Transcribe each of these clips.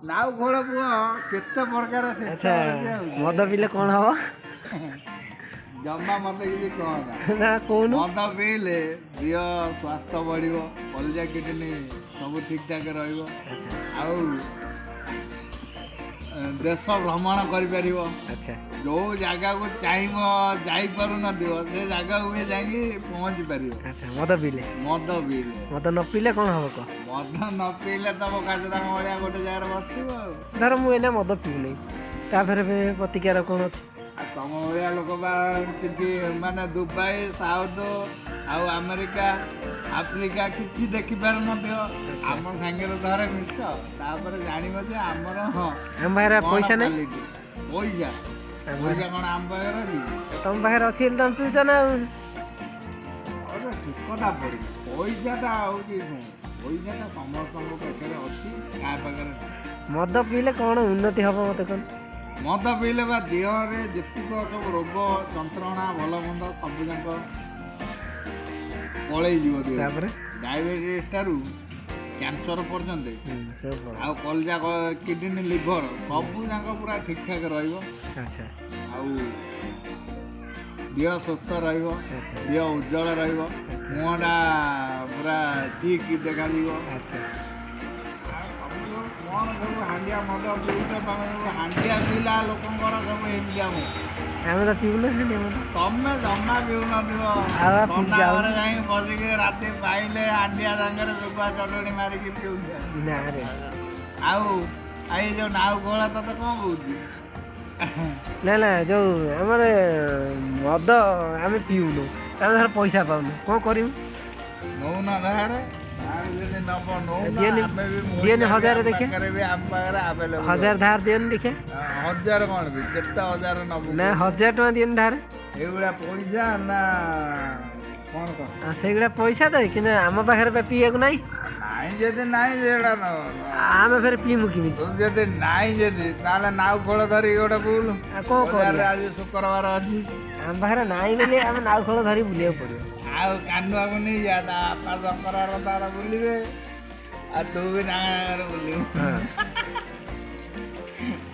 नाव खोल पुआ केते प्रकार से अच्छा मद पीले कौन हवा जमा मत किसी कहना ना कौन मद पीले दिह स्वास्थ्य बढ़ कलिजा किडनी सब ठीक ठाक रही देश भ्रमण कर अच्छा जो जगह को चाह जापर से जगह को भी जाकि पहुँची पार। अच्छा मद पीले मद न पीले कौन हम कह मद न पीले तुम काजरा भाया गोटे जगह बस धर मुझे मद पीऊनी तापर प्रतिकार कौन अच्छे तुम भाया लोक कि माने दुबई साउथ आउ अमेरिका आफ्रिका किसी देखिपार आम सागे धरे मिस जान आमर हाँ आम पाखे पैसा नहीं पैसा पैसा कौन आम पाखे अच्छी तुम पाखे अच्छी तुम पीछ ना कथा पड़ी पैसाटा हूँ पैसाटा समस्त पाखे अच्छी क्या पाखे मद पीले कौन उन्नति हम मत कौन मद पीले देहरे जेतिक सब रोग जंत्रणा भल मंद सब जाक पलैर डायबेटीज ठारू कैंसर पर्यंत आउ कलिजा किडनी लिभर सब जाक पूरा ठीक ठाक रहा देह स्वस्थ रह उज्जवल रुहटा पूरा ठीक देखा कौन सब हांडिया मद पीछ तुम हांडिया पीला लोकर सब एमती आम तो पीऊना तमें जमा पीऊन जाई बसिक राति पाइले हांडिया सागर बेगुआ चटणी मारिक पीऊछ आई जो नाव खोला तते कौन कौच ना ना जो आम मद आम पीऊनु आम पैसा पाऊनु कौन करूँ नौना धारे दिए 1000 देखे 1000 धार दिए देखे 1000 कौन भी केते 1000 नबु ना 1000 टका दिए धार एगुड़ा पैसा ना कौन कह सेगुड़ा पैसा तो कि आम पाखे पीए को नाई जदि नाई जेड़ा न आम फिर पीमु कि जदि नाई जदि ताले नाव खोल धरी गोटे बुल कौन कर आज शुक्रवार अच्छी आम पाखे नाई बोले आम नाव खोल धरी बुलिया पड़ो आउ कानुआ को नहीं जा आपा शंकर तार बुलवे आ तू भी बुल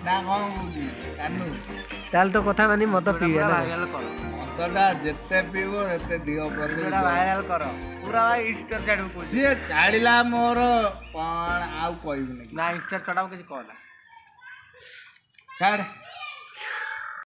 ना कौन बुझी कानू ताल तो कथा मानी मत पीवे मदटा जिते पीब से देह प्रति भाइराल कर पूरा भाई इंस्टा छाड़ को जी छाड़िला मोर कौन आउ कहबी ना इंस्टा छाड़ा किसी कहला छाड़